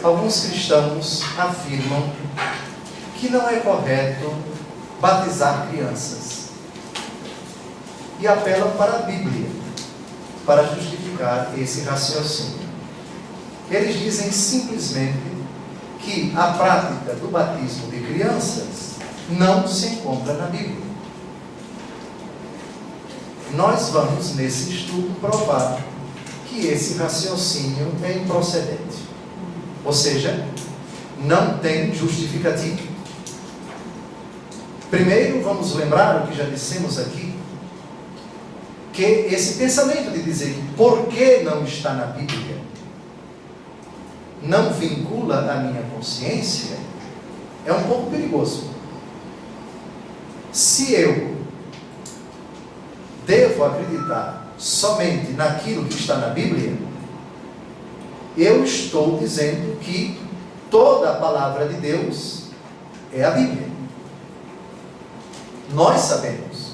alguns cristãos afirmam que não é correto batizar crianças e apelam para a Bíblia para justificar esse raciocínio. Eles dizem simplesmente que a prática do batismo de crianças não se encontra na Bíblia. Nós vamos, nesse estudo, provar que esse raciocínio é improcedente. Ou seja, não tem justificativo. Primeiro, vamos lembrar o que já dissemos aqui, que esse pensamento de dizer por que não está na Bíblia não vincula a minha consciência é um pouco perigoso. Se eu devo acreditar somente naquilo que está na Bíblia, eu estou dizendo que toda a palavra de Deus é a Bíblia. Nós sabemos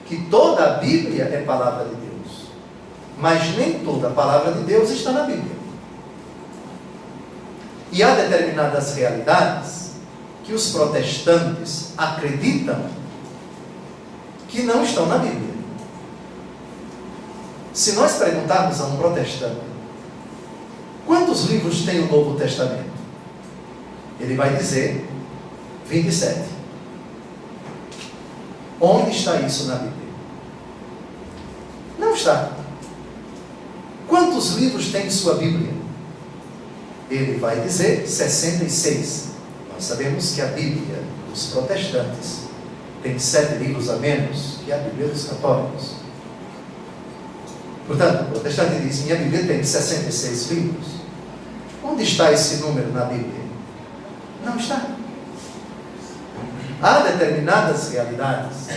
que toda a Bíblia é palavra de Deus, mas nem toda a palavra de Deus está na Bíblia. E há determinadas realidades que os protestantes acreditam que não estão na Bíblia. Se nós perguntarmos a um protestante quantos livros tem o Novo Testamento, ele vai dizer 27. Onde está isso na Bíblia? Não está. Quantos livros tem sua Bíblia? Ele vai dizer 66. Nós sabemos que a Bíblia dos protestantes tem 7 livros a menos que a Bíblia dos católicos. Portanto, o protestante diz: minha Bíblia tem 66 livros. Onde está esse número na Bíblia? Não está. Há determinadas realidades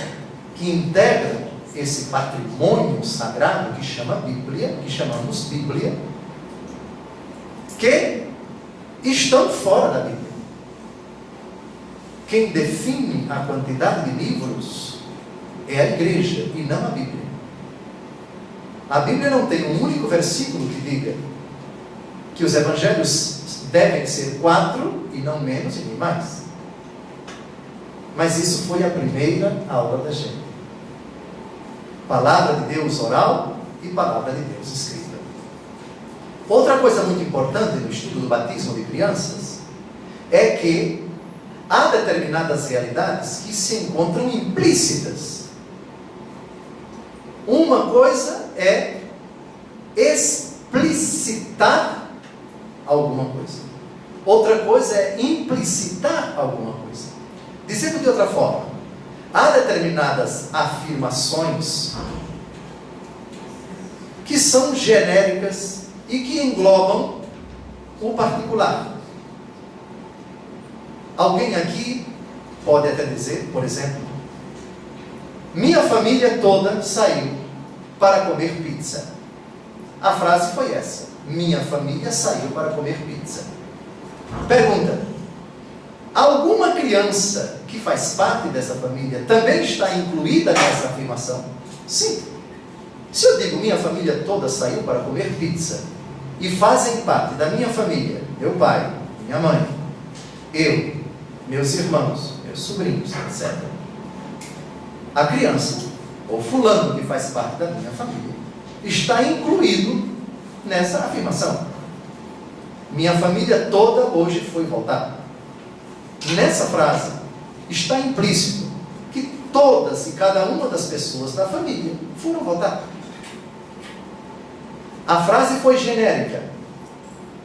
que integram esse patrimônio sagrado que chama Bíblia, que chamamos Bíblia, que estão fora da Bíblia. Quem define a quantidade de livros é a igreja e não a Bíblia. A Bíblia não tem um único versículo que diga que os evangelhos devem ser 4 e não menos e nem mais. Mas isso foi a primeira aula da gente. Palavra de Deus oral e palavra de Deus escrita. Outra coisa muito importante no estudo do batismo de crianças é que há determinadas realidades que se encontram implícitas. Uma coisa é explicitar alguma coisa. Outra coisa é implicitar alguma coisa. Dizendo de outra forma, há determinadas afirmações que são genéricas e que englobam o particular. Alguém aqui pode até dizer, por exemplo, minha família toda saiu para comer pizza. A frase foi essa: minha família saiu para comer pizza. Pergunta: alguma criança que faz parte dessa família também está incluída nessa afirmação? Sim. Se eu digo minha família toda saiu para comer pizza, e fazem parte da minha família meu pai, minha mãe, eu, meus irmãos, meus sobrinhos, etc. A criança, ou fulano que faz parte da minha família, está incluído nessa afirmação. Minha família toda hoje foi voltar. Nessa frase está implícito que todas e cada uma das pessoas da família foram voltar. A frase foi genérica,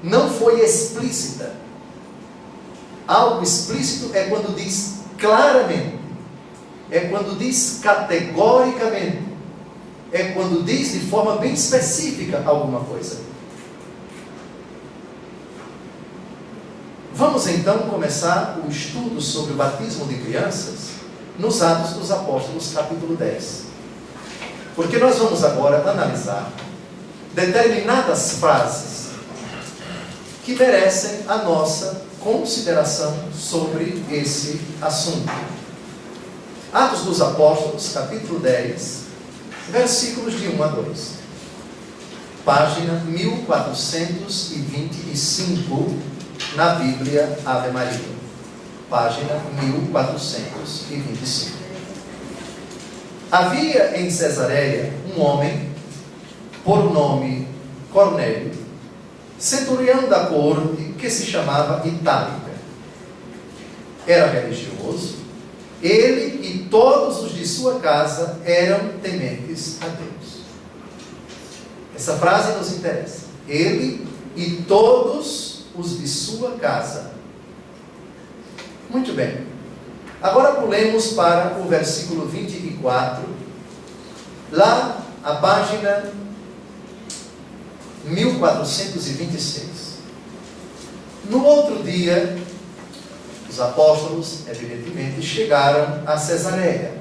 não foi explícita. Algo explícito é quando diz claramente, é quando diz categoricamente, é quando diz de forma bem específica alguma coisa. Vamos então começar o estudo sobre o batismo de crianças nos Atos dos Apóstolos, capítulo 10. Porque nós vamos agora analisar determinadas frases que merecem a nossa consideração sobre esse assunto. Atos dos Apóstolos, capítulo 10, versículos de 1 a 2. Página 1425 na Bíblia Ave Maria, página 1425. Havia em Cesareia um homem, por nome Cornélio, centurião da corte, que se chamava Itálica. Era religioso. Ele e todos os de sua casa eram tementes a Deus. Essa frase nos interessa. Ele e todos os de sua casa. Muito bem. Agora pulemos para o versículo 24, lá a página 1426. No outro dia, os apóstolos, evidentemente, chegaram a Cesareia.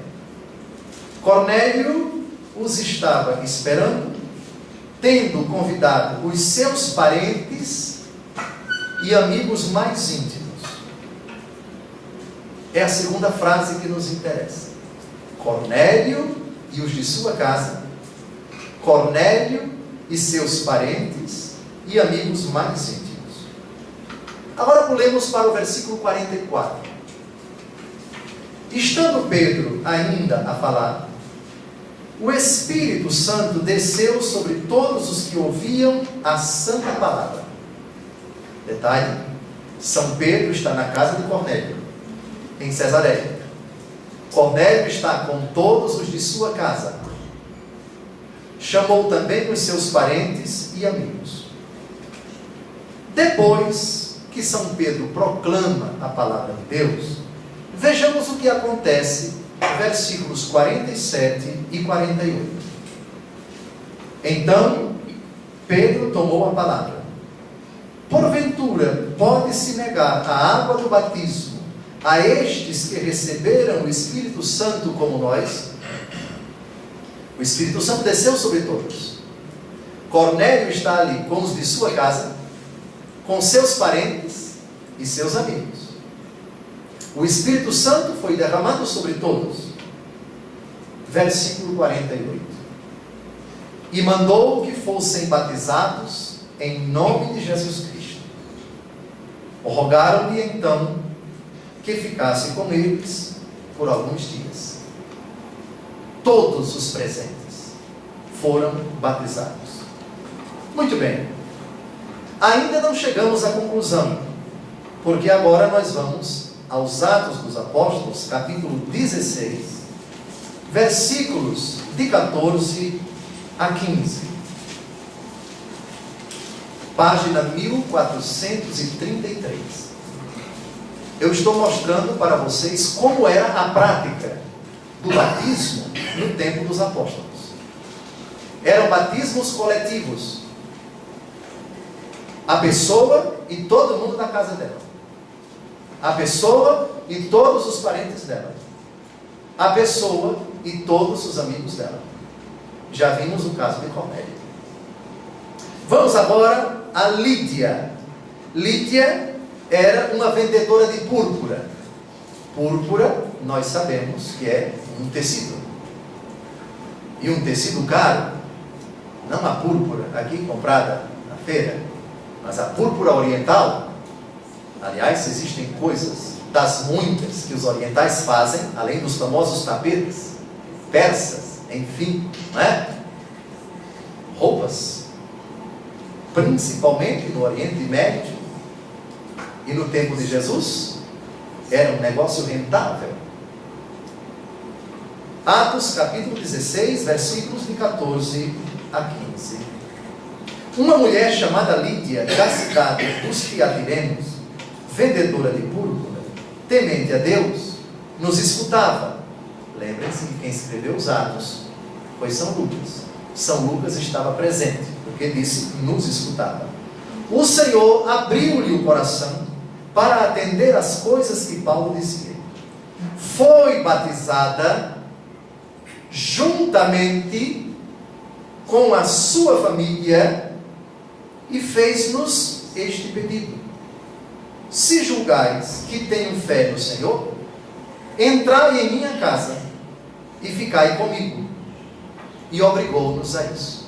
Cornélio os estava esperando, tendo convidado os seus parentes e amigos mais íntimos. É a segunda frase que nos interessa. Cornélio e os de sua casa. Cornélio e seus parentes e amigos mais íntimos. Agora pulemos para o versículo 44. Estando Pedro ainda a falar, o Espírito Santo desceu sobre todos os que ouviam a santa palavra. Detalhe, São Pedro está na casa de Cornélio, em Cesareia. Cornélio está com todos os de sua casa. Chamou também os seus parentes e amigos. Depois que São Pedro proclama a palavra de Deus, vejamos o que acontece, versículos 47 e 48. Então, Pedro tomou a palavra. Porventura, pode-se negar a água do batismo a estes que receberam o Espírito Santo como nós? O Espírito Santo desceu sobre todos. Cornélio está ali com os de sua casa, com seus parentes e seus amigos. O Espírito Santo foi derramado sobre todos. Versículo 48. E mandou que fossem batizados em nome de Jesus Cristo. Rogaram-lhe então que ficasse com eles por alguns dias. Todos os presentes foram batizados. Muito bem. Ainda não chegamos à conclusão, porque agora nós vamos aos Atos dos Apóstolos, capítulo 16, versículos de 14 a 15. Página 1433. Eu estou mostrando para vocês como era a prática do batismo no tempo dos apóstolos. Eram batismos coletivos. A pessoa e todo mundo da casa dela. A pessoa e todos os parentes dela. A pessoa e todos os amigos dela. Já vimos o caso de Cornélio. Vamos agora a Lídia. Lídia era uma vendedora de púrpura. Púrpura, nós sabemos que é um tecido. E um tecido caro. Não a púrpura aqui comprada na feira, mas a púrpura oriental. Aliás, existem coisas das muitas que os orientais fazem, além dos famosos tapetes, persas, enfim, não é? Roupas, principalmente no Oriente Médio e no tempo de Jesus, era um negócio rentável. Atos capítulo 16, versículos de 14 a 15. Uma mulher chamada Lídia, da cidade dos Tiatirenos, vendedora de púrpura, temente a Deus, nos escutava. Lembrem-se que quem escreveu os Atos foi São Lucas. São Lucas estava presente, porque disse, nos escutava. O Senhor abriu-lhe o coração para atender às coisas que Paulo dizia. Foi batizada juntamente com a sua família e fez-nos este pedido: se julgais que tenho fé no Senhor, entrai em minha casa e ficai comigo. E obrigou-nos a isso.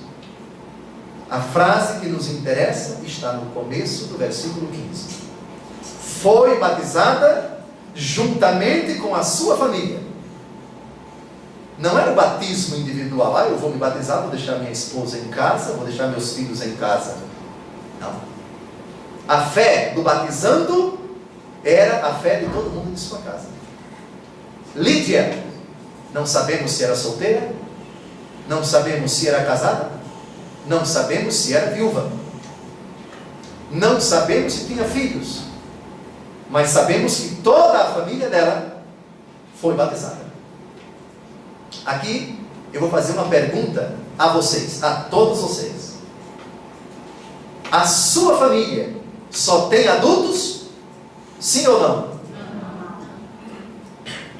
A frase que nos interessa está no começo do versículo 15. foi batizada juntamente com a sua família. Não era o batismo individual. Eu vou me batizar, vou deixar minha esposa em casa, vou deixar meus filhos em casa. Não. A fé do batizando era a fé de todo mundo de sua casa. Lídia, não sabemos se era solteira, não sabemos se era casada, não sabemos se era viúva, não sabemos se tinha filhos, mas sabemos que toda a família dela foi batizada. Aqui eu vou fazer uma pergunta a vocês, a todos vocês. A sua família só tem adultos? Sim ou não?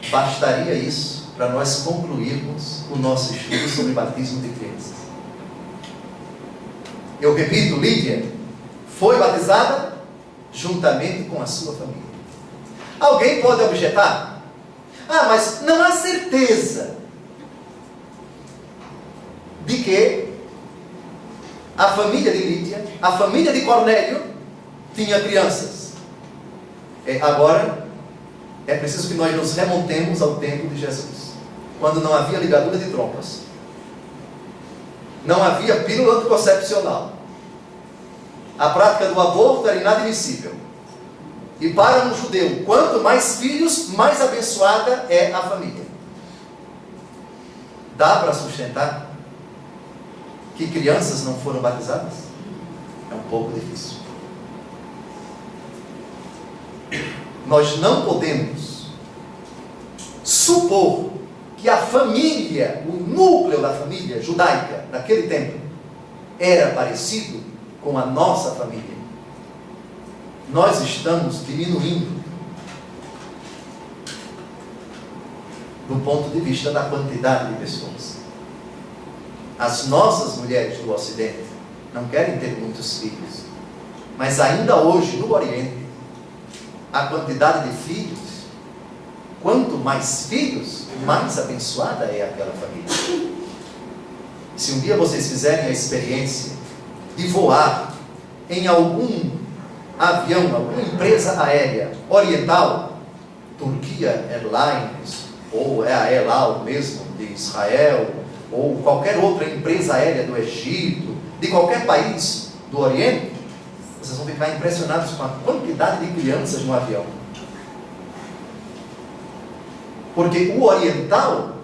Bastaria isso para nós concluirmos o nosso estudo sobre batismo de crianças. Eu repito, Lídia foi batizada juntamente com a sua família. Alguém pode objetar? Mas não há certeza de que a família de Lídia, a família de Cornélio, tinha crianças. Agora, é preciso que nós nos remontemos ao tempo de Jesus, quando não havia ligadura de trompas, não havia pílula anticoncepcional, a prática do aborto era inadmissível. E para um judeu, quanto mais filhos, mais abençoada é a família. Dá para sustentar que crianças não foram batizadas? É um pouco difícil. Nós não podemos supor que a família, o núcleo da família judaica naquele tempo, era parecido com a nossa família. Nós estamos diminuindo do ponto de vista da quantidade de pessoas. As nossas mulheres do Ocidente não querem ter muitos filhos, mas ainda hoje no Oriente, a quantidade de filhos, quanto mais filhos, mais abençoada é aquela família. Se um dia vocês fizerem a experiência de voar em algum avião, alguma empresa aérea oriental, Turquia Airlines, ou é a El Al mesmo de Israel, ou qualquer outra empresa aérea do Egito, de qualquer país do Oriente, vocês vão ficar impressionados com a quantidade de crianças no avião. Porque o oriental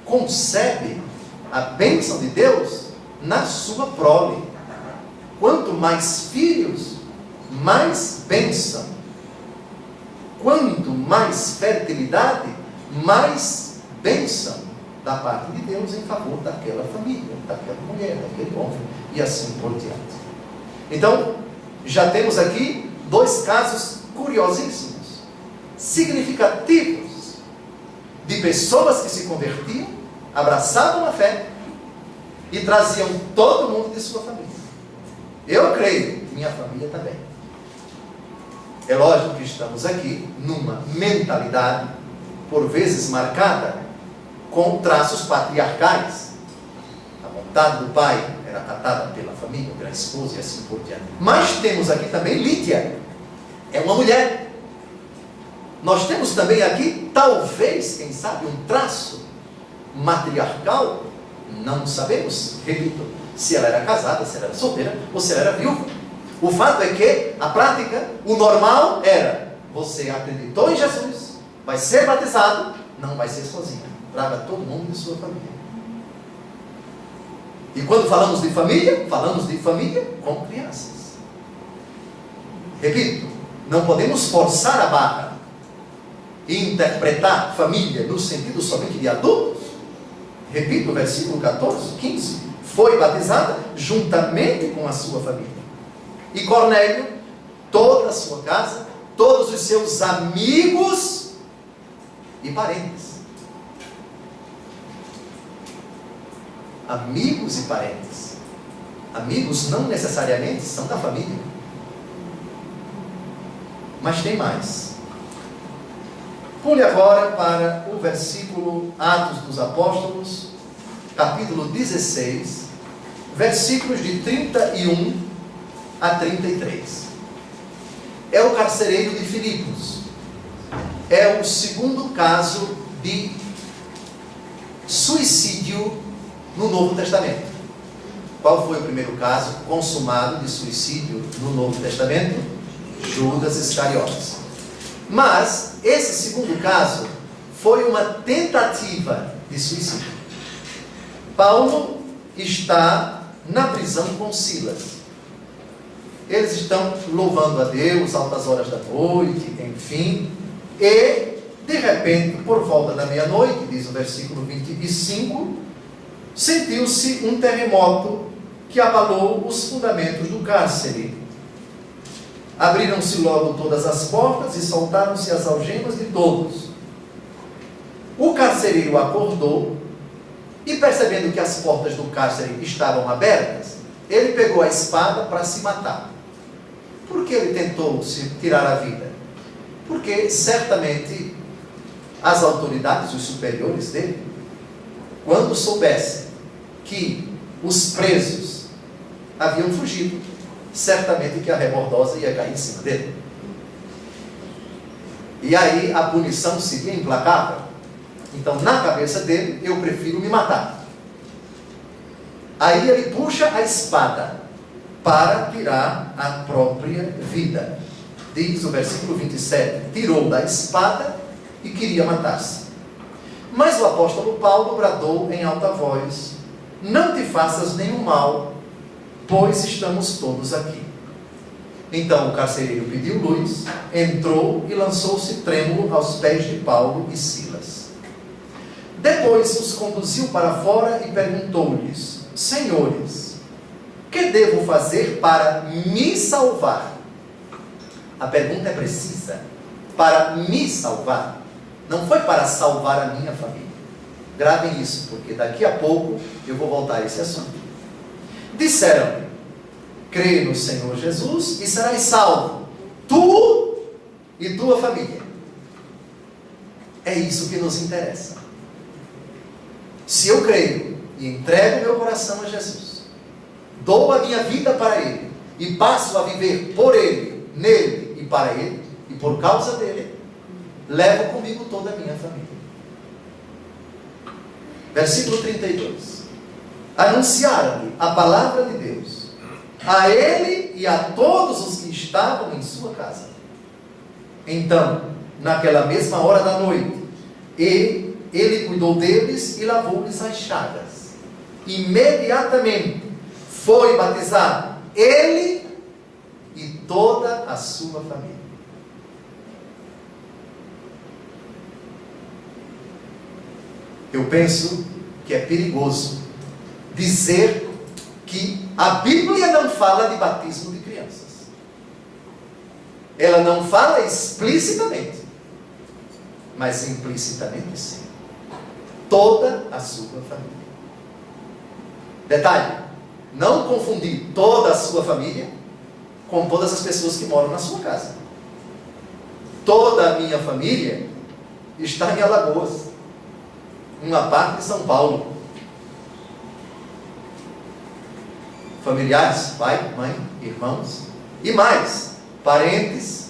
concebe a bênção de Deus na sua prole. Quanto mais filhos, mais bênção. Quanto mais fertilidade, mais bênção da parte de Deus em favor daquela família, daquela mulher, daquele homem, e assim por diante. Então, já temos aqui dois casos curiosíssimos, significativos, de pessoas que se convertiam, abraçavam a fé e traziam todo mundo de sua família. Eu creio que minha família também. É lógico que estamos aqui numa mentalidade, por vezes marcada, com traços patriarcais. A vontade do pai era acatada pela família, pela esposa e assim por diante. Mas temos aqui também Lídia, é uma mulher. Nós temos também aqui, talvez, quem sabe, um traço matriarcal, não sabemos, repito, se ela era casada, se ela era solteira ou se ela era viúva. O fato é que a prática, o normal era: você acreditou em Jesus, vai ser batizado, não vai ser sozinho, traga todo mundo de sua família. E quando falamos de família com crianças. Repito, não podemos forçar a barra e interpretar família no sentido somente de adultos. Repito o versículo 14, 15. Foi batizada juntamente com a sua família. E Cornélio, toda a sua casa, todos os seus amigos e parentes. Amigos e parentes. Amigos não necessariamente são da família. Mas tem mais. Pule agora para o versículo Atos dos Apóstolos, capítulo 16, versículos de 31 a 33. é o carcereiro de Filipos. É o segundo caso de suicídio no Novo Testamento. Qual foi o primeiro caso consumado de suicídio no Novo Testamento? Judas Iscariotes. Mas esse segundo caso foi uma tentativa de suicídio. Paulo está na prisão com Silas. Eles estão louvando a Deus altas horas da noite, enfim, e de repente, por volta da meia-noite, diz o versículo 25, sentiu-se um terremoto que abalou os fundamentos do cárcere. Abriram-se logo todas as portas e soltaram-se as algemas de todos. O carcereiro acordou e, percebendo que as portas do cárcere estavam abertas, ele pegou a espada para se matar. Por que ele tentou se tirar a vida? Porque certamente as autoridades, os superiores dele, quando soubessem que os presos haviam fugido, certamente que a rebordosa ia cair em cima dele. E aí a punição seria implacável. Então, na cabeça dele, eu prefiro me matar. Aí ele puxa a espada para tirar a própria vida. Diz o versículo 27, tirou da espada e queria matar-se. Mas o apóstolo Paulo bradou em alta voz: não te faças nenhum mal, pois estamos todos aqui. Então o carcereiro pediu luz, entrou e lançou-se trêmulo aos pés de Paulo e Silas. Depois os conduziu para fora e perguntou-lhes: senhores, que devo fazer para me salvar? A pergunta é precisa. Para me salvar. Não foi para salvar a minha família. Gravem isso, porque daqui a pouco eu vou voltar a esse assunto. Disseram-lhe: crê no Senhor Jesus e serás salvo, tu e tua família. É isso que nos interessa. Se eu creio e entrego meu coração a Jesus, dou a minha vida para Ele e passo a viver por Ele, nele e para Ele, e por causa dele, levo comigo toda a minha família. Versículo 32. Anunciaram-lhe a palavra de Deus, a ele e a todos os que estavam em sua casa. Então, naquela mesma hora da noite, ele cuidou deles e lavou-lhes as chagas. Imediatamente foi batizado ele e toda a sua família. Eu penso que é perigoso dizer que a Bíblia não fala de batismo de crianças. Ela não fala explicitamente, mas implicitamente sim. Toda a sua família. Detalhe, não confundir toda a sua família com todas as pessoas que moram na sua casa. Toda a minha família está em Alagoas, uma parte de São Paulo. Familiares, pai, mãe, irmãos, e mais, parentes,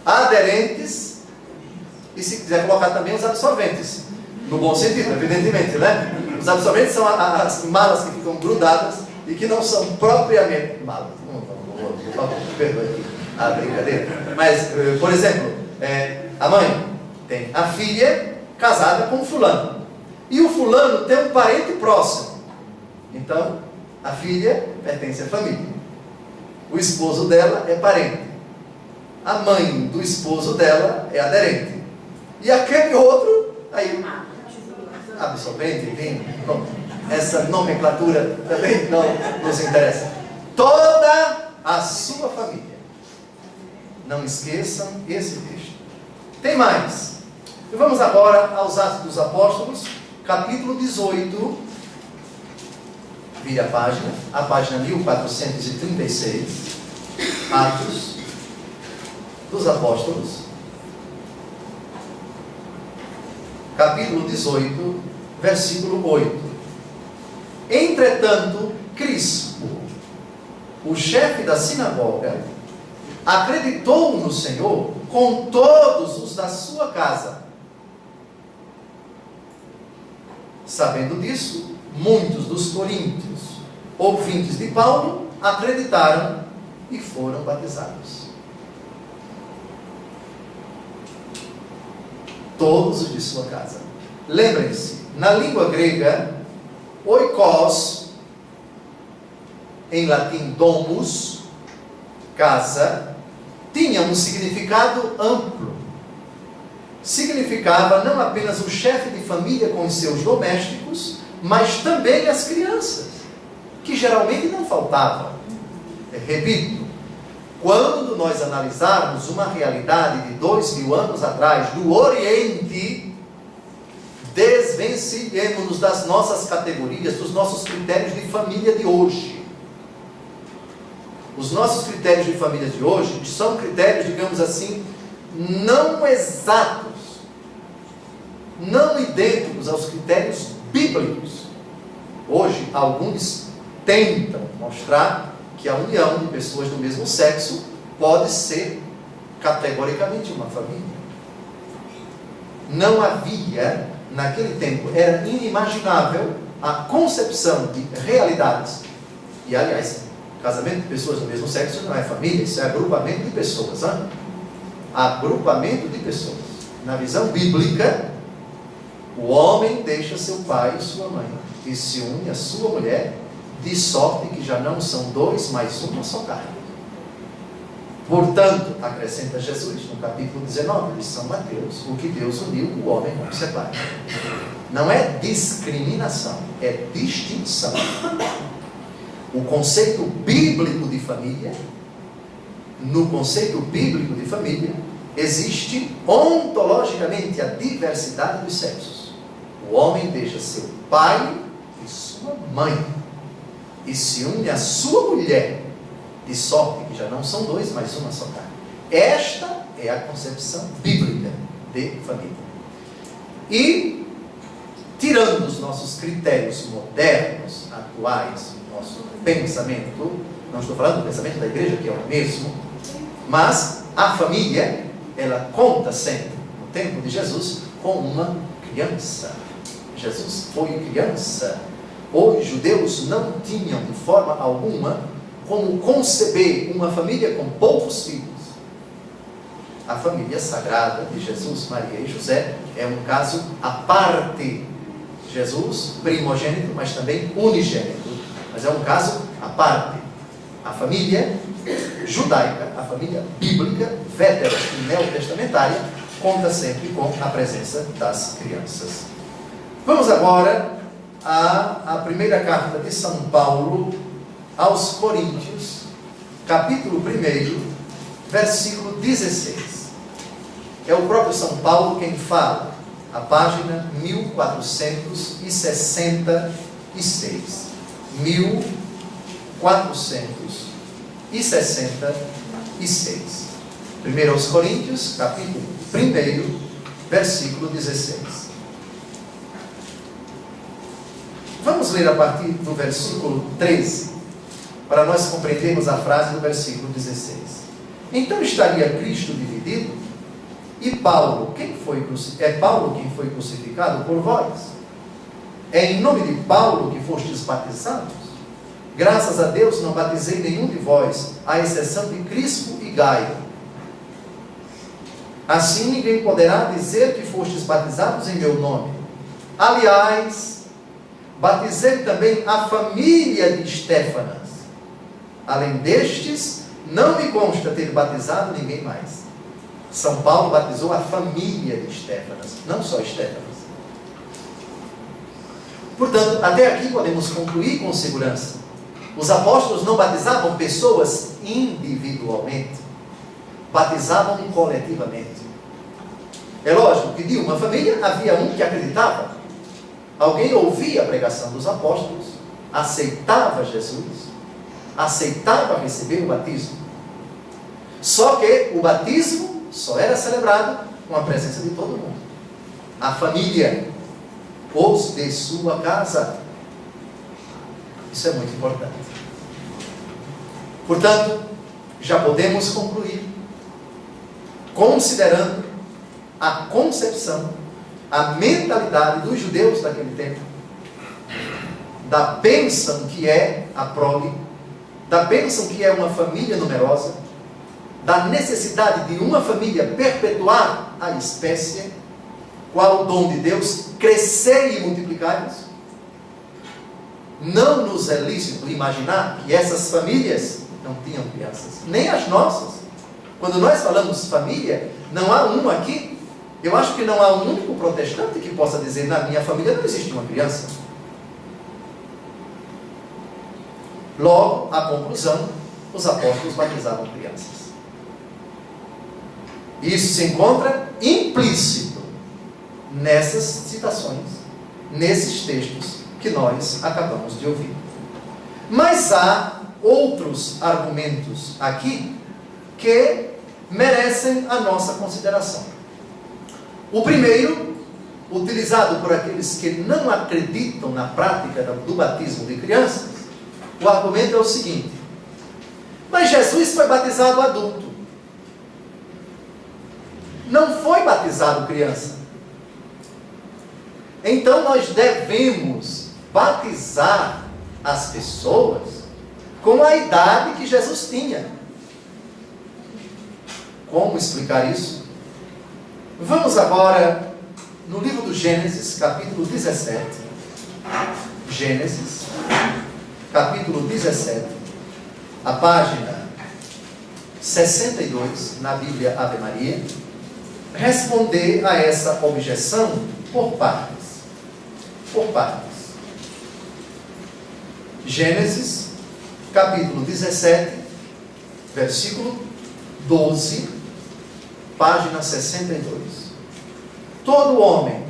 aderentes, e se quiser colocar também os absorventes, no bom sentido, evidentemente, né? Os absorventes são as malas que ficam grudadas e que não são propriamente malas. Perdoe aqui a brincadeira. Mas, por exemplo, a mãe tem a filha casada com o fulano. E o fulano tem um parente próximo. Então, a filha pertence à família. O esposo dela é parente. A mãe do esposo dela é aderente. E aquele outro, aí, absorvente, enfim, essa nomenclatura também não nos interessa. Toda a sua família. Não esqueçam esse texto. Tem mais. E vamos agora aos Atos dos Apóstolos, capítulo 18. Vire a página 1436. Atos dos Apóstolos, capítulo 18, versículo 8. Entretanto, Crispo, o chefe da sinagoga, acreditou no Senhor com todos os da sua casa. Sabendo disso, muitos dos coríntios, ouvintes de Paulo, acreditaram e foram batizados. Todos os de sua casa. Lembrem-se, na língua grega, oikos, em latim domus, casa, tinha um significado amplo. Significava não apenas o chefe de família com os seus domésticos, mas também as crianças, que geralmente não faltavam. Repito, quando nós analisarmos uma realidade de 2000 anos atrás, do Oriente, desvencilhemos-nos das nossas categorias, dos nossos critérios de família de hoje. Os nossos critérios de família de hoje são critérios, digamos assim, não exatos, não idênticos aos critérios bíblicos. Hoje, alguns tentam mostrar que a união de pessoas do mesmo sexo pode ser categoricamente uma família. Não havia, naquele tempo, era inimaginável a concepção de realidades. E, aliás, casamento de pessoas do mesmo sexo não é família, isso é agrupamento de pessoas. Hein? Agrupamento de pessoas. Na visão bíblica, o homem deixa seu pai e sua mãe e se une à sua mulher, de sorte que já não são dois, mas uma só carne. Portanto, acrescenta Jesus no capítulo 19 de São Mateus, o que Deus uniu, o homem não separa. Não é discriminação, é distinção. O conceito bíblico de família, no conceito bíblico de família, existe ontologicamente a diversidade dos sexos. O homem deixa seu pai e sua mãe e se une à sua mulher, de sorte que já não são dois, mas uma só carne. Esta é a concepção bíblica de família. E, tirando os nossos critérios modernos, atuais, nosso pensamento, não estou falando do pensamento da igreja, que é o mesmo, mas a família, ela conta sempre, no tempo de Jesus, com uma criança. Jesus foi criança. Os judeus não tinham, de forma alguma, como conceber uma família com poucos filhos. A família sagrada de Jesus, Maria e José é um caso à parte. Jesus, primogênito, mas também unigênito. Mas é um caso à parte. A família judaica, a família bíblica, vetero e neotestamentária, conta sempre com a presença das crianças. Vamos agora à primeira carta de São Paulo aos Coríntios, capítulo 1, versículo 16. É o próprio São Paulo quem fala, a página 1466. 1466. 1 aos Coríntios, capítulo 1, versículo 16. Vamos ler a partir do versículo 13, para nós compreendermos a frase do versículo 16. Então estaria Cristo dividido? E Paulo, é Paulo quem foi crucificado por vós? É em nome de Paulo que fostes batizados? Graças a Deus não batizei nenhum de vós, à exceção de Crispo e Gaio. Assim ninguém poderá dizer que fostes batizados em meu nome. Aliás, batizei também a família de Estéfanas. Além destes, não me consta ter batizado ninguém mais. São Paulo batizou a família de Estéfanas, não só Estéfanas. Portanto, até aqui podemos concluir com segurança. Os apóstolos não batizavam pessoas individualmente, batizavam coletivamente. É lógico que de uma família havia um que acreditava. Alguém ouvia a pregação dos apóstolos, aceitava Jesus, aceitava receber o batismo. Só que o batismo só era celebrado com a presença de todo mundo. A família, os de sua casa. Isso é muito importante. Portanto, já podemos concluir, considerando a concepção, a mentalidade dos judeus daquele tempo, da bênção que é a prole, da bênção que é uma família numerosa, da necessidade de uma família perpetuar a espécie, qual o dom de Deus, crescer e multiplicar-vos. Não nos é lícito imaginar que essas famílias não tinham crianças, nem as nossas. Quando nós falamos família, não há um aqui, eu acho que não há um único protestante que possa dizer, na minha família não existe uma criança. Logo, a conclusão, os apóstolos batizavam crianças. Isso se encontra implícito nessas citações, nesses textos que nós acabamos de ouvir. Mas há outros argumentos aqui que merecem a nossa consideração. O primeiro, utilizado por aqueles que não acreditam na prática do batismo de crianças, o argumento é o seguinte: mas Jesus foi batizado adulto, não foi batizado criança. Então nós devemos batizar as pessoas com a idade que Jesus tinha. Como explicar isso? Vamos agora no livro do Gênesis, capítulo 17. Gênesis, capítulo 17, a página 62, na Bíblia Ave Maria, responder a essa objeção por partes. Por partes. Gênesis, capítulo 17, versículo 12, página 62. Todo homem,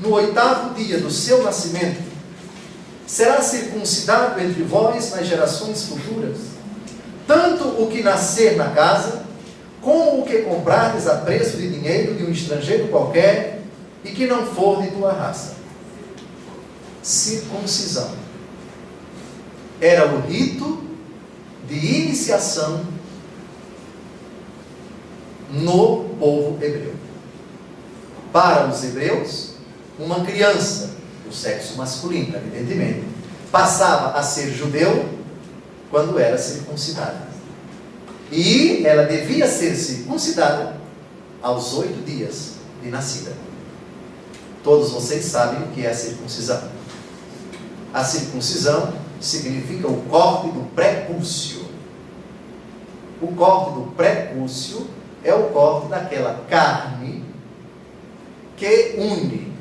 no 8º dia do seu nascimento, será circuncidado entre vós nas gerações futuras, tanto o que nascer na casa, como o que comprardes a preço de dinheiro de um estrangeiro qualquer, e que não for de tua raça. Circuncisão era o rito de iniciação no povo hebreu. Para os hebreus, uma criança do sexo masculino, evidentemente, passava a ser judeu quando era circuncidada. E ela devia ser circuncidada aos 8 dias de nascida. Todos vocês sabem o que é a circuncisão. A circuncisão significa o corte do prepúcio. O corte do prepúcio é o corte daquela carne que une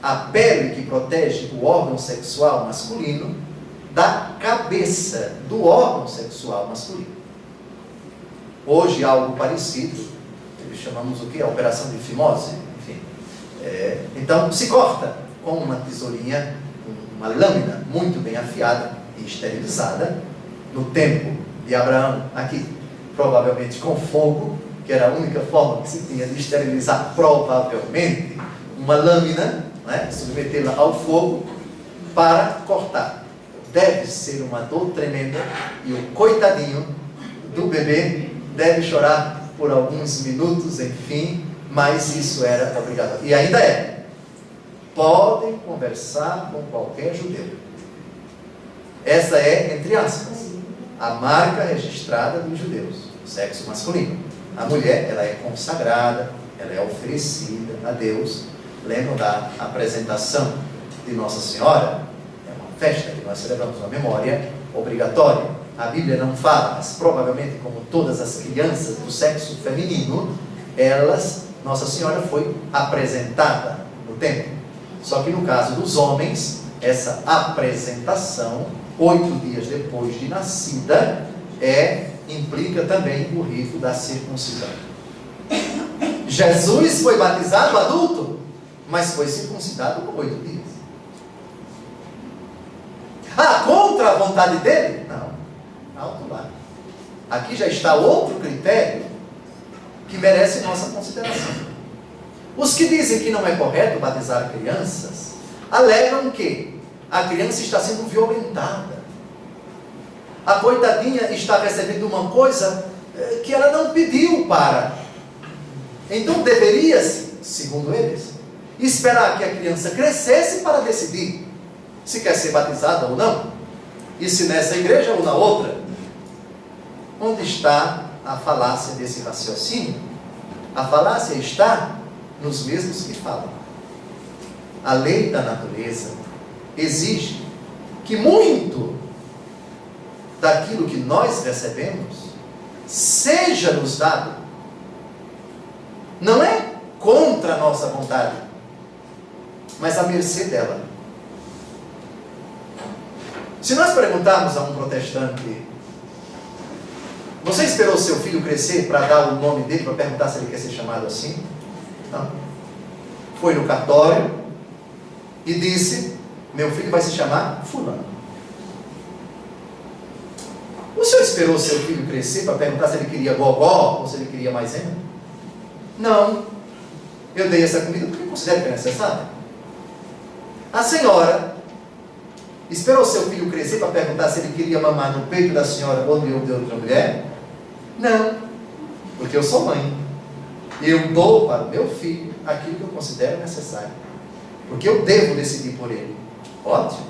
a pele que protege o órgão sexual masculino da cabeça do órgão sexual masculino. Hoje, algo parecido, chamamos o que? A operação de fimose. Enfim. Então, se corta com uma tesourinha, uma lâmina muito bem afiada e esterilizada, no tempo de Abraão, aqui, provavelmente com fogo, que era a única forma que se tinha de esterilizar, provavelmente, uma lâmina, né, submetê-la ao fogo para cortar. Deve ser uma dor tremenda e o coitadinho do bebê deve chorar por alguns minutos, enfim, mas isso era obrigatório. E ainda é. Podem conversar com qualquer judeu. Essa é, entre aspas, a marca registrada dos judeus, o sexo masculino. A mulher, ela é consagrada, ela é oferecida a Deus. Lembram da apresentação de Nossa Senhora? É uma festa que nós celebramos, uma memória obrigatória. A Bíblia não fala, mas provavelmente, como todas as crianças do sexo feminino, Nossa Senhora foi apresentada no templo. Só que no caso dos homens, essa apresentação, 8 dias depois de nascida, implica também o rito da circuncisão. Jesus foi batizado adulto, mas foi circuncidado com 8 dias. Contra a vontade dele? Não. Alto lá. Aqui já está outro critério que merece nossa consideração. Os que dizem que não é correto batizar crianças, alegam que a criança está sendo violentada. A coitadinha está recebendo uma coisa que ela não pediu para. Então deveria-se, segundo eles, esperar que a criança crescesse para decidir se quer ser batizada ou não, e se nessa igreja ou na outra. Onde está a falácia desse raciocínio? A falácia está nos mesmos que falam. A lei da natureza exige que muito daquilo que nós recebemos seja nos dado. Não é contra a nossa vontade, mas à mercê dela. Se nós perguntarmos a um protestante: você esperou seu filho crescer para dar o nome dele, para perguntar se ele quer ser chamado assim? Não. Foi no cartório e disse: meu filho vai se chamar fulano. O senhor esperou seu filho crescer para perguntar se ele queria gogó ou se ele queria maisena? Não. Eu dei essa comida porque considero que é necessária. A senhora esperou seu filho crescer para perguntar se ele queria mamar no peito da senhora ou de outra mulher? Não. Porque eu sou mãe. Eu dou para o meu filho aquilo que eu considero necessário. Porque eu devo decidir por ele. Ótimo.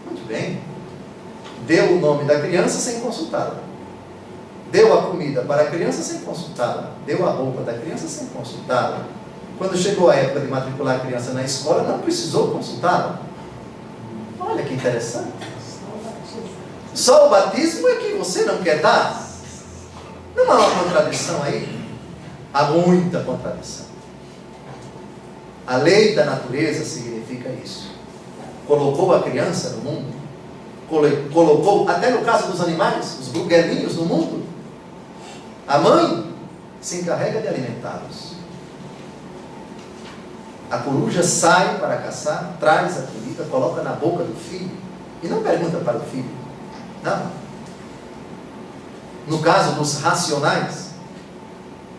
Muito bem. Deu o nome da criança sem consultá-la. Deu a comida para a criança sem consultá-la. Deu a roupa da criança sem consultá-la. Quando chegou a época de matricular a criança na escola, não precisou consultá-la. Olha que interessante. Só o batismo é que você não quer dar. Não há uma contradição aí? Há muita contradição. A lei da natureza significa isso. Colocou a criança no mundo. Colocou, até no caso dos animais, os buguelinhos no mundo. A mãe se encarrega de alimentá-los. A coruja sai para caçar, traz a comida, coloca na boca do filho e não pergunta para o filho. Não. No caso dos racionais,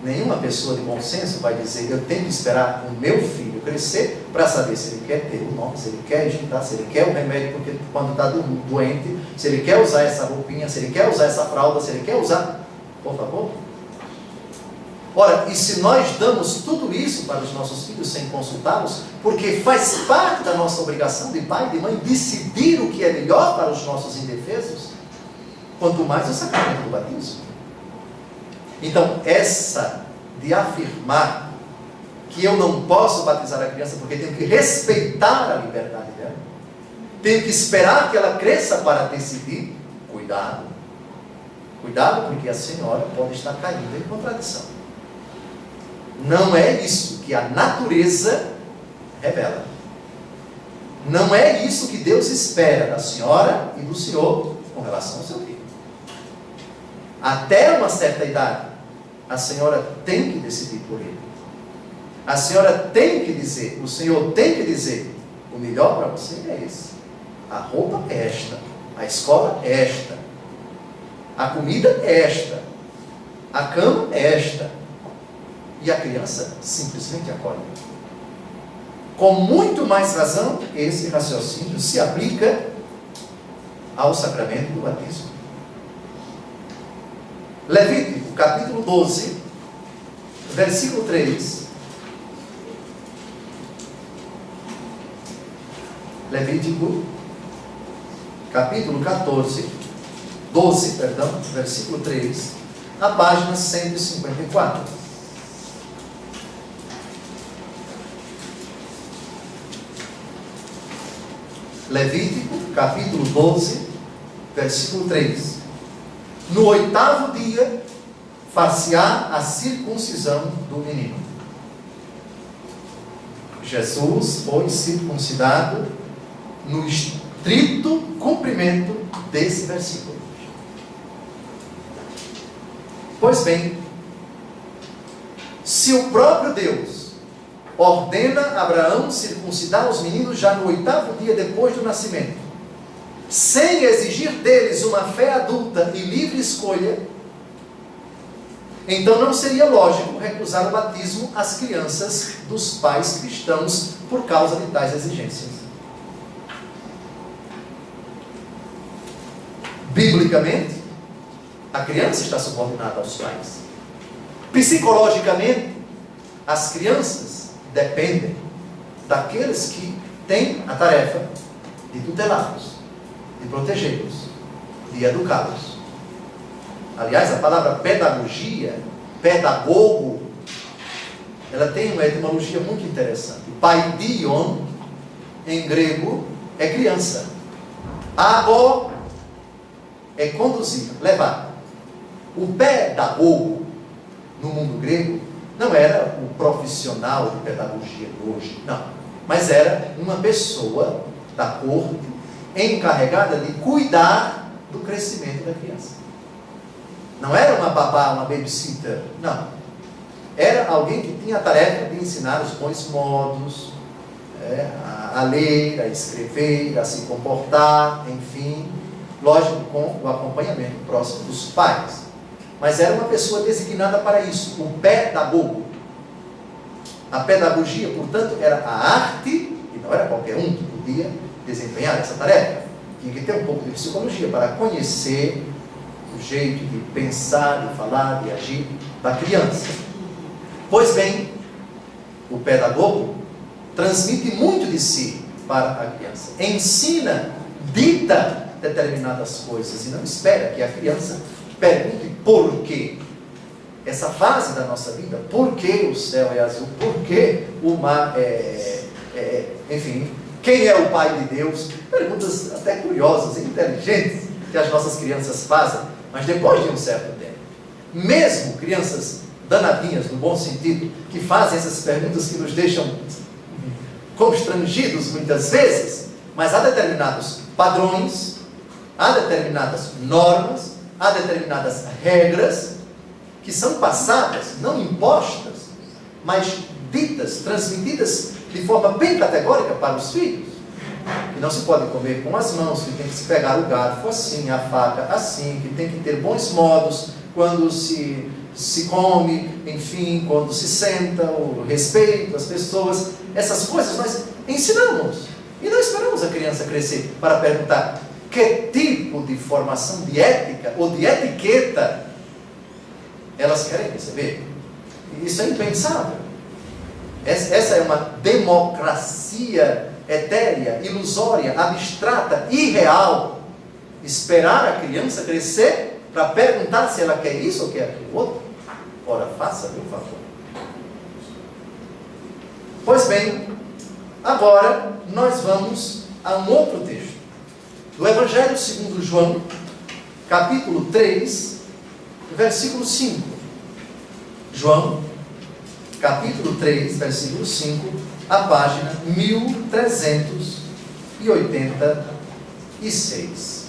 nenhuma pessoa de bom senso vai dizer: eu tenho que esperar o meu filho crescer para saber se ele quer ter o nome, se ele quer juntar, se ele quer o remédio porque quando está doente, se ele quer usar essa roupinha, se ele quer usar essa fralda, se ele quer usar. Por favor. Ora, e se nós damos tudo isso para os nossos filhos sem consultá-los, porque faz parte da nossa obrigação de pai e de mãe decidir o que é melhor para os nossos indefesos, quanto mais o sacramento do batismo. Então, essa de afirmar que eu não posso batizar a criança porque tenho que respeitar a liberdade dela, tenho que esperar que ela cresça para decidir, cuidado. Cuidado, porque a senhora pode estar caindo em contradição. Não é isso que a natureza revela. Não é isso que Deus espera da senhora e do senhor com relação ao seu filho. Até uma certa idade, a senhora tem que decidir por ele. A senhora tem que dizer, o senhor tem que dizer: o melhor para você é esse. A roupa é esta, a escola é esta, a comida é esta, a cama é esta. E a criança simplesmente acolhe. Com muito mais razão, esse raciocínio se aplica ao sacramento do batismo. Levítico, capítulo 12, versículo 3. Levítico, capítulo 12, versículo 3, a página 154. Levítico, capítulo 12, versículo 3. No 8º dia, far-se-á a circuncisão do menino. Jesus foi circuncidado no estrito cumprimento desse versículo. Pois bem, se o próprio Deus ordena Abraão circuncidar os meninos já no 8º dia depois do nascimento, sem exigir deles uma fé adulta e livre escolha, então não seria lógico recusar o batismo às crianças dos pais cristãos por causa de tais exigências. Biblicamente, A criança está subordinada aos pais. Psicologicamente, as crianças dependem daqueles que têm a tarefa de tutelá-los, de protegê-los, de educá-los. Aliás, a palavra pedagogia, pedagogo, ela tem uma etimologia muito interessante. Paidion, em grego, é criança. Ago é conduzir, levar. O pedagogo, no mundo grego, não era o profissional de pedagogia de hoje, não. Mas era uma pessoa da corte encarregada de cuidar do crescimento da criança. Não era uma babá, uma babysitter, não. Era alguém que tinha a tarefa de ensinar os bons modos, a ler, a escrever, a se comportar, enfim, lógico, com o acompanhamento próximo dos pais. Mas era uma pessoa designada para isso, o pedagogo. A pedagogia, portanto, era a arte, e não era qualquer um que podia desempenhar essa tarefa. Tinha que ter um pouco de psicologia para conhecer o jeito de pensar, de falar, de agir da criança. Pois bem, o pedagogo transmite muito de si para a criança. Ensina, dita determinadas coisas e não espera que a criança pergunte por quê. Essa fase da nossa vida, por que o céu é azul, por que o mar enfim, quem é o Pai de Deus? Perguntas até curiosas e inteligentes que as nossas crianças fazem, mas depois de um certo tempo. Mesmo crianças danadinhas, no bom sentido, que fazem essas perguntas que nos deixam constrangidos muitas vezes, mas há determinados padrões, há determinadas normas, há determinadas regras que são passadas, não impostas, mas ditas, transmitidas de forma bem categórica para os filhos. Que não se pode comer com as mãos, que tem que se pegar o garfo assim, a faca assim, que tem que ter bons modos quando se come, enfim, quando se senta, o respeito às pessoas. Essas coisas nós ensinamos. E não esperamos a criança crescer para perguntar que tipo de formação de ética ou de etiqueta elas querem receber. Isso é impensável. Essa é uma democracia etérea, ilusória, abstrata, irreal. Esperar a criança crescer para perguntar se ela quer isso ou quer aquilo outro. Ora, faça, por favor. Pois bem, agora nós vamos a um outro texto. Do Evangelho segundo João, capítulo 3, versículo 5. João, capítulo 3, versículo 5, a página 1386.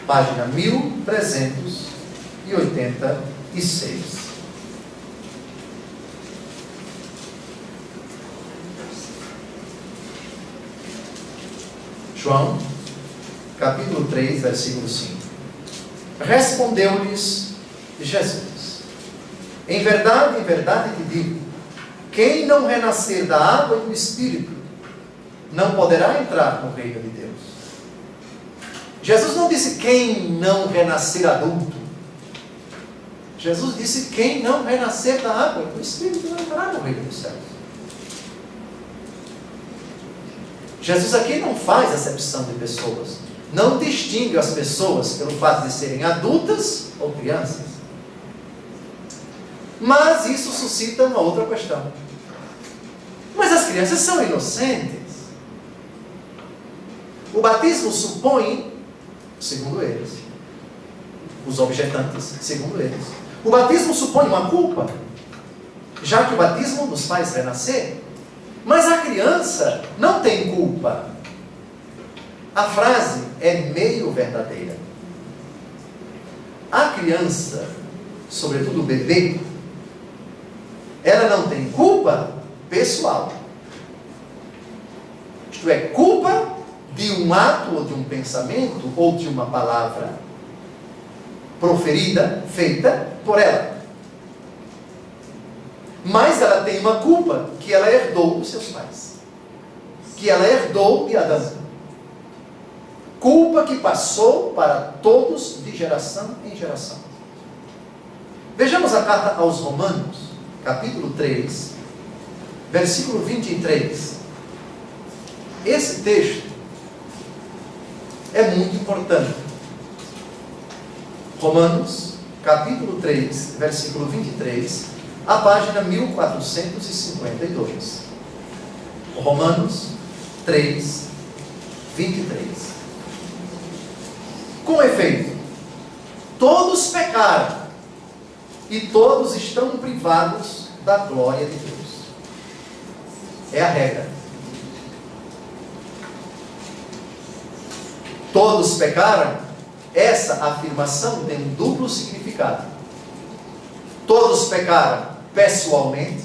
Página 1386. João, capítulo 3, versículo 5. Respondeu-lhes Jesus: em verdade te digo, quem não renascer da água e do Espírito, não poderá entrar no reino de Deus. Jesus não disse quem não renascer adulto. Jesus disse quem não renascer da água e do Espírito não entrará no reino dos céus. Jesus aqui não faz acepção de pessoas. Não distingue as pessoas pelo fato de serem adultas ou crianças. Mas isso suscita uma outra questão. Mas as crianças são inocentes. O batismo supõe, segundo eles, os objetantes, segundo eles, o batismo supõe uma culpa, já que o batismo nos faz renascer. Mas a criança não tem culpa. A frase é meio verdadeira. A criança, sobretudo o bebê, ela não tem culpa pessoal. Isto é, culpa de um ato ou de um pensamento ou de uma palavra proferida, feita por ela. Mas ela tem uma culpa que ela herdou dos seus pais, que ela herdou de Adão. culpa que passou para todos de geração em geração. Vejamos a carta aos Romanos, capítulo 3, versículo 23. Esse texto é muito importante. Romanos, capítulo 3, versículo 23, a página 1452. Romanos 3, 23. Com efeito, todos pecaram e todos estão privados da glória de Deus. É a regra. Todos pecaram, essa afirmação tem um duplo significado. Todos pecaram pessoalmente,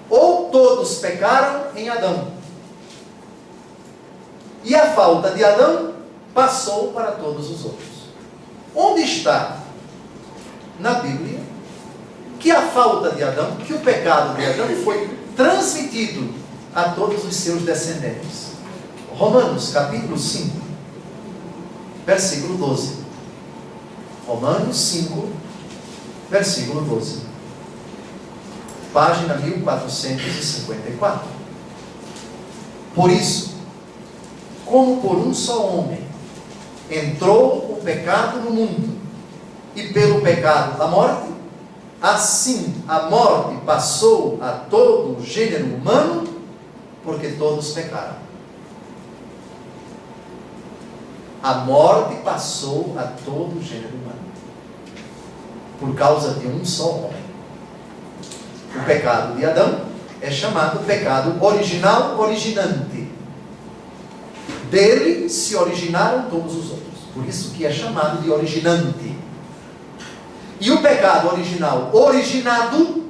ou todos pecaram em Adão. E a falta de Adão passou para todos os outros. Onde está na Bíblia que a falta de Adão, que o pecado de Adão foi transmitido a todos os seus descendentes? Romanos capítulo 5, versículo 12. Romanos 5, versículo 12. Página 1454. Por isso, como por um só homem entrou o pecado no mundo, e pelo pecado a morte, assim a morte passou a todo o gênero humano, porque todos pecaram. A morte passou a todo o gênero humano, por causa de um só homem. O pecado de Adão é chamado pecado original, originante. Dele se originaram todos os outros. Por isso que é chamado de originante. E o pecado original, originado,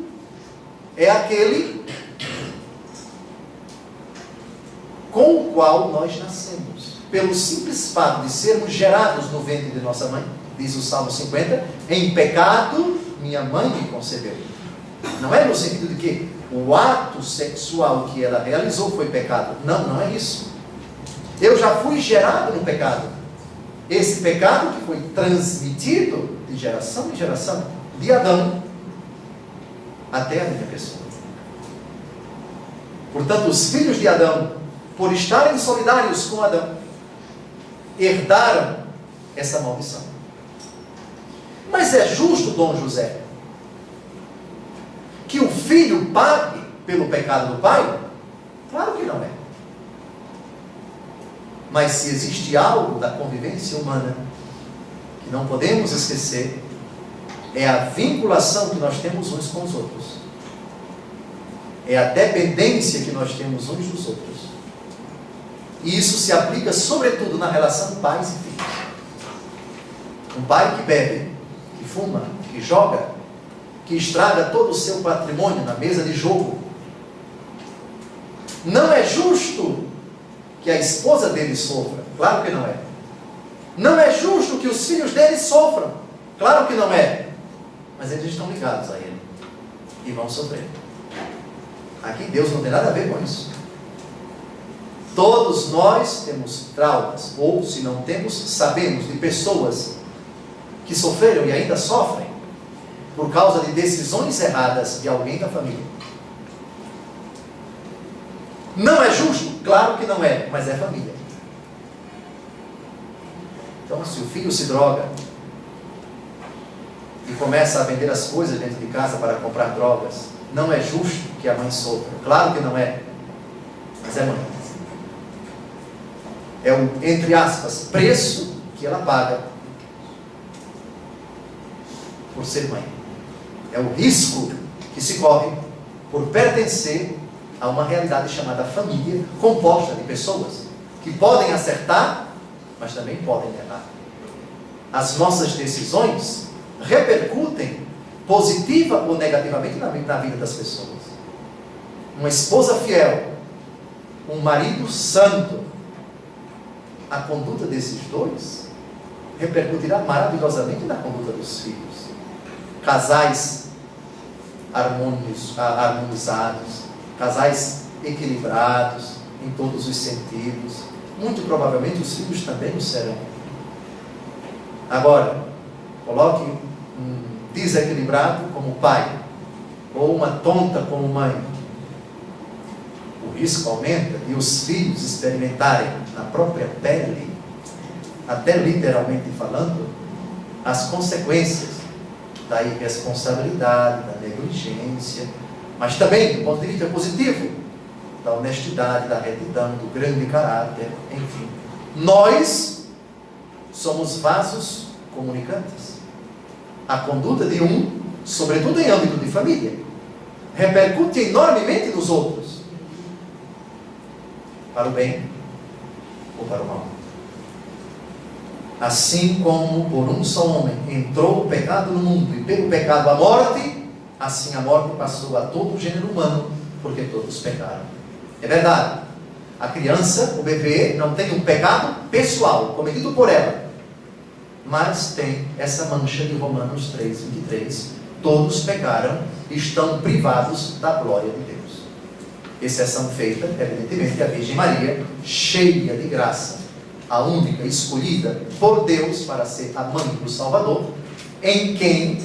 é aquele com o qual nós nascemos. Pelo simples fato de sermos gerados no ventre de nossa mãe, diz o Salmo 50, em pecado minha mãe me concebeu. Não é no sentido de que o ato sexual que ela realizou foi pecado. Não, não é isso. Eu já fui gerado no pecado. Esse pecado que foi transmitido de geração em geração, de Adão até a minha pessoa. Portanto, os filhos de Adão, por estarem solidários com Adão, herdaram essa maldição. Mas é justo, Dom José, que o filho pague pelo pecado do pai? Claro que não é. Mas se existe algo da convivência humana que não podemos esquecer, é a vinculação que nós temos uns com os outros. É a dependência que nós temos uns dos outros. E isso se aplica sobretudo na relação pais e filhos. Um pai que bebe, que fuma, que joga, que estraga todo o seu patrimônio na mesa de jogo. Não é justo que a esposa dele sofra. Claro que não é. Não é justo que os filhos dele sofram. Claro que não é. Mas eles estão ligados a ele e vão sofrer. Aqui Deus não tem nada a ver com isso. Todos nós temos traumas, ou se não temos, sabemos de pessoas que sofreram e ainda sofrem por causa de decisões erradas de alguém da família. Não é justo? Claro que não é, mas é família. Então, se o filho se droga e começa a vender as coisas dentro de casa para comprar drogas, não é justo que a mãe sofra. Claro que não é, mas é mãe. É o, entre aspas, preço que ela paga por ser mãe. É o risco que se corre por pertencer a uma realidade chamada família, composta de pessoas que podem acertar, mas também podem errar. As nossas decisões repercutem positiva ou negativamente na vida das pessoas. Uma esposa fiel, um marido santo, a conduta desses dois repercutirá maravilhosamente na conduta dos filhos. Casais harmonizados, casais equilibrados em todos os sentidos, muito provavelmente os filhos também o serão. Agora, coloque um desequilibrado como pai, ou uma tonta como mãe. O risco aumenta de os filhos experimentarem na própria pele, até literalmente falando, as consequências da irresponsabilidade, da negligência, mas também, do ponto de vista positivo, da honestidade, da retidão, do grande caráter, enfim. Nós somos vasos comunicantes. A conduta de um, sobretudo em âmbito de família, repercute enormemente nos outros, para o bem ou para o mal. Assim como por um só homem entrou o pecado no mundo, e pelo pecado a morte, assim a morte passou a todo o gênero humano, porque todos pecaram. É verdade, a criança, o bebê, não tem um pecado pessoal, cometido por ela, mas tem essa mancha de Romanos 3:23, todos pecaram e estão privados da glória de Deus. Exceção feita, evidentemente, a Virgem Maria, cheia de graça, a única escolhida por Deus para ser a mãe do Salvador, em quem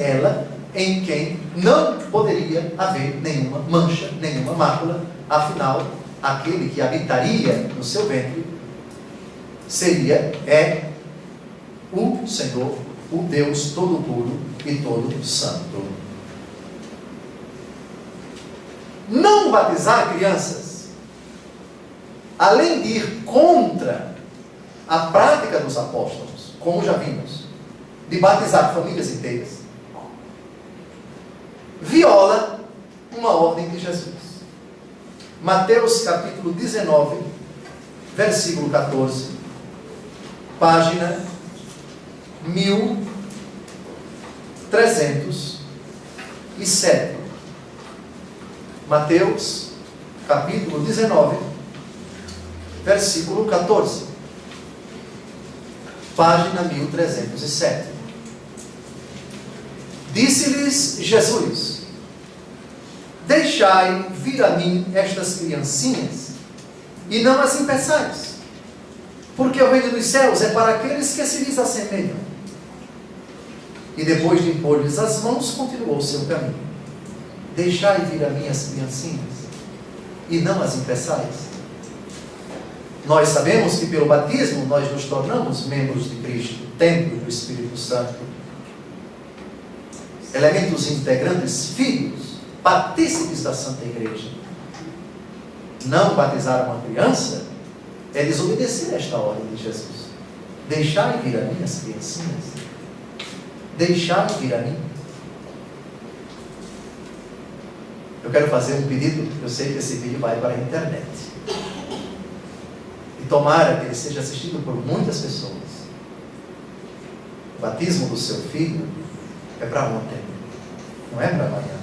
não poderia haver nenhuma mancha, nenhuma mácula, afinal, aquele que habitaria no seu ventre é o Senhor, o Deus todo puro e todo santo. Não batizar crianças, além de ir contra a prática dos apóstolos, como já vimos, de batizar famílias inteiras, viola uma ordem de Jesus. Mateus capítulo 19, versículo 14, página 1307. Mateus capítulo 19, versículo 14, página 1307. Disse-lhes Jesus: deixai vir a mim estas criancinhas, e não as impeçais, porque o reino dos céus é para aqueles que se lhes assemelham. E depois de impor-lhes as mãos, continuou o seu caminho. Deixai vir a mim as criancinhas, e não as impeçais. Nós sabemos que pelo batismo nós nos tornamos membros de Cristo, templos do Espírito Santo, elementos integrantes, filhos, partícipes da Santa Igreja. Não batizar uma criança é desobedecer a esta ordem de Jesus. Deixai vir a mim as criancinhas. Deixai vir a mim. Eu quero fazer um pedido, eu sei que esse vídeo vai para a internet. E tomara que ele seja assistido por muitas pessoas. O batismo do seu filho é para ontem, não é para amanhã.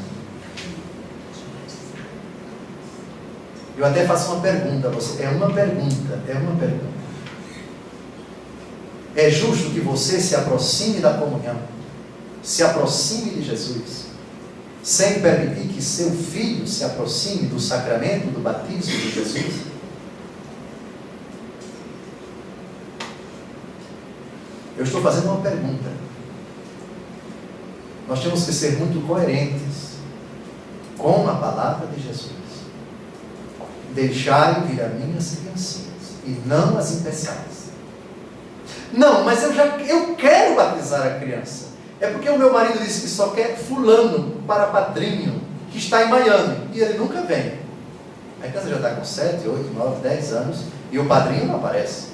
Eu até faço uma pergunta a você. É uma pergunta. É justo que você se aproxime da comunhão, se aproxime de Jesus, sem permitir que seu filho se aproxime do sacramento do batismo de Jesus? Eu estou fazendo uma pergunta. Nós temos que ser muito coerentes com a palavra de Jesus. Deixai vir a mim as criancinhas, e não as impeçais. Não, mas eu quero batizar a criança. É porque o meu marido disse que só quer fulano para padrinho, que está em Miami, e ele nunca vem. A criança já está com 7, 8, 9, 10 anos, e o padrinho não aparece.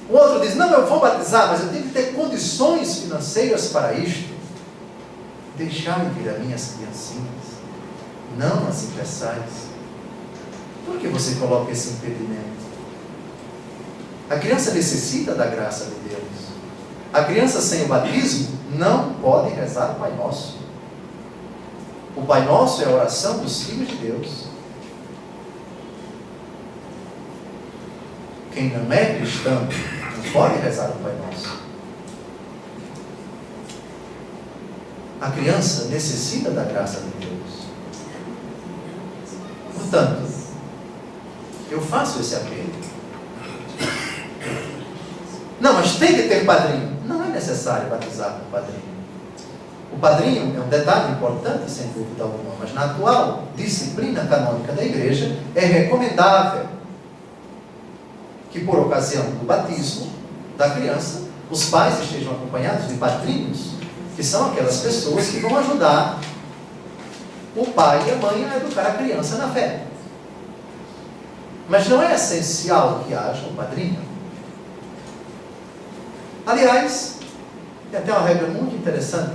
O outro diz: não, eu vou batizar, mas eu tenho que ter condições financeiras para isto. Deixai vir a mim as criancinhas, não as impeçais. Por que você coloca esse impedimento? A criança necessita da graça de Deus. A criança sem o batismo não pode rezar o Pai Nosso. O Pai Nosso é a oração dos filhos de Deus. Quem não é cristão não pode rezar o Pai Nosso. A criança necessita da graça de Deus. Portanto, eu faço esse apelo. Não, mas tem que ter padrinho. Não é necessário batizar com padrinho. O padrinho é um detalhe importante, sem dúvida alguma, mas na atual disciplina canônica da igreja é recomendável que, por ocasião do batismo da criança, os pais estejam acompanhados de padrinhos, que são aquelas pessoas que vão ajudar o pai e a mãe a educar a criança na fé. Mas não é essencial que haja um padrinho. Aliás, tem até uma regra muito interessante.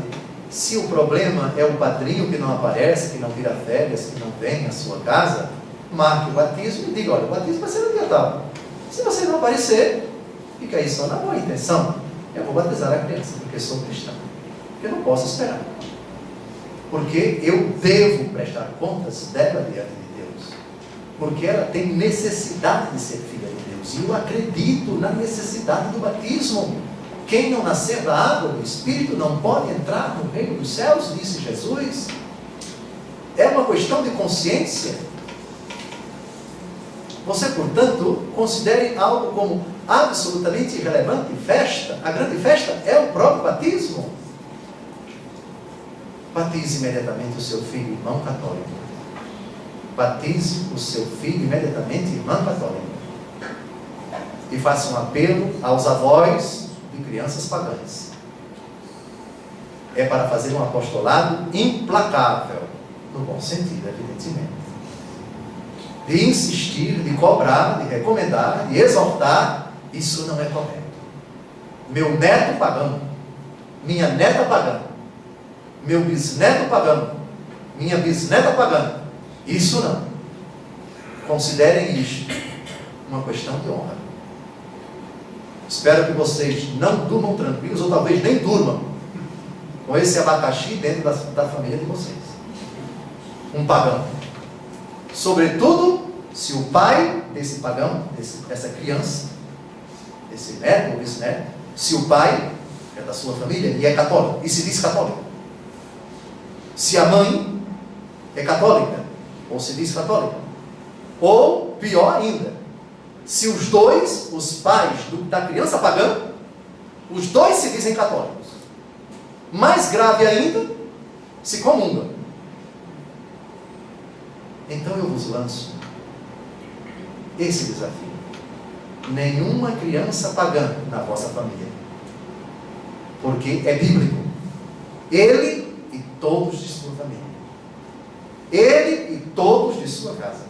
Se o problema é o padrinho que não aparece, que não vira férias, que não vem à sua casa, marque o batismo e diga: olha, o batismo vai ser no dia tal. Se você não aparecer, fica aí só na boa intenção. Eu vou batizar a criança, porque sou cristão. Porque eu não posso esperar. Porque eu devo prestar contas dela diante de Deus. Porque ela tem necessidade de ser filha de Deus. E eu acredito na necessidade do batismo. Quem não nascer da água do Espírito não pode entrar no reino dos céus, disse Jesus. É uma questão de consciência. Você, portanto, considere algo como absolutamente irrelevante festa. A grande festa é o próprio batismo. Batize imediatamente o seu filho, irmão católico. Batize o seu filho imediatamente, irmã católica. E faça um apelo aos avós de crianças pagãs. É para fazer um apostolado implacável, no bom sentido, evidentemente. De insistir, de cobrar, de recomendar, de exortar, isso não é correto. Meu neto pagão, minha neta pagã, meu bisneto pagão, minha bisneta pagã, isso não. Considerem isto uma questão de honra. Espero que vocês não durmam tranquilos, ou talvez nem durmam com esse abacaxi dentro da família de vocês. Um pagão. Sobretudo, se o pai desse pagão, dessa criança, desse neto ou bisneto, se o pai é da sua família e é católico, e se diz católico. Se a mãe é católica, ou se diz católica. Ou, pior ainda, se os dois, os pais da criança pagã, os dois se dizem católicos. Mais grave ainda, se comungam. Então eu vos lanço esse desafio. Nenhuma criança pagã na vossa família. Porque é bíblico. Ele e todos de sua família. Ele e todos de sua casa.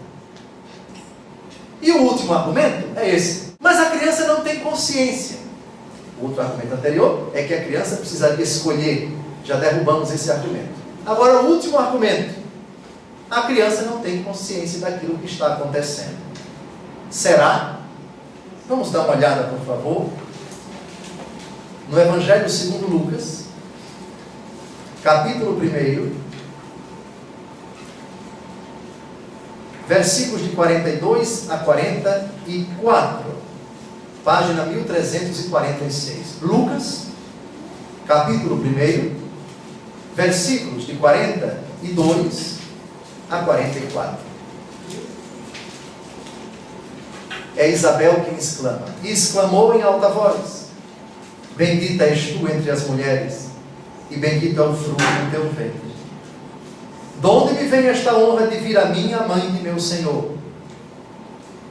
E o último argumento é esse. Mas a criança não tem consciência. O outro argumento anterior é que a criança precisaria escolher. Já derrubamos esse argumento. Agora o último argumento. A criança não tem consciência daquilo que está acontecendo. Será? Vamos dar uma olhada, por favor. No Evangelho segundo Lucas, capítulo 1, versículos de 42 a 44, página 1346. Lucas, capítulo 1, versículos de 42 a 44. É Isabel quem exclama. E exclamou em alta voz: Bendita és tu entre as mulheres, e bendito é o fruto do teu ventre. De onde me vem esta honra de vir a mim, a mãe de meu Senhor?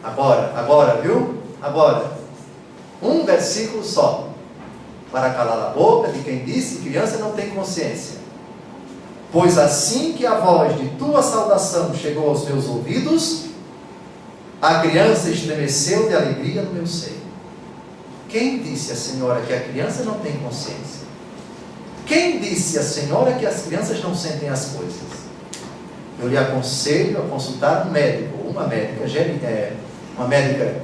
Agora, viu? Agora, um versículo só, para calar a boca de quem disse que criança não tem consciência. Pois assim que a voz de tua saudação chegou aos meus ouvidos, a criança estremeceu de alegria no meu seio. Quem disse à senhora que a criança não tem consciência? Quem disse à senhora que as crianças não sentem as coisas? Eu lhe aconselho a consultar um médico, uma médica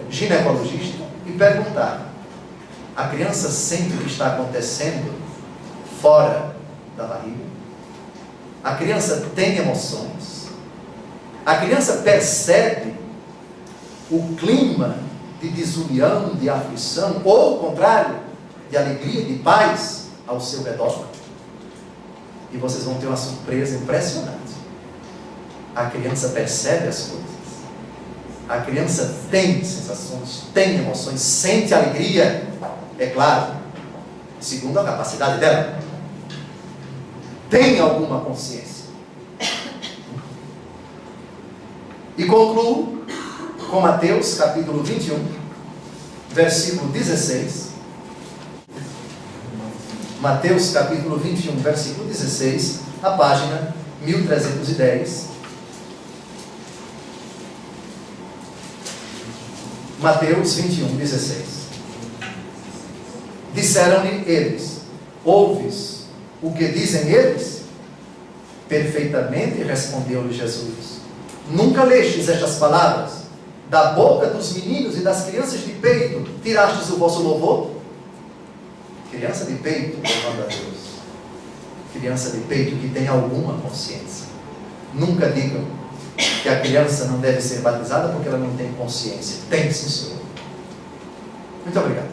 ginecologista, e perguntar: a criança sente o que está acontecendo fora da barriga? A criança tem emoções? A criança percebe o clima de desunião, de aflição, ou, ao contrário, de alegria, de paz ao seu redor? E vocês vão ter uma surpresa impressionante. A criança percebe as coisas. A criança tem sensações, tem emoções, sente alegria, é claro, segundo a capacidade dela. Tem alguma consciência. E concluo com Mateus capítulo 21, versículo 16. Mateus capítulo 21, versículo 16, a página 1310. Mateus 21, 16. Disseram-lhe eles: ouves o que dizem eles? Perfeitamente, respondeu-lhe Jesus. Nunca lestes estas palavras? Da boca dos meninos e das crianças de peito tirastes o vosso louvor? Criança de peito, louvando a Deus. Criança de peito que tem alguma consciência. Nunca digam que a criança não deve ser batizada porque ela não tem consciência. Tem, sim, senhor. Muito obrigado.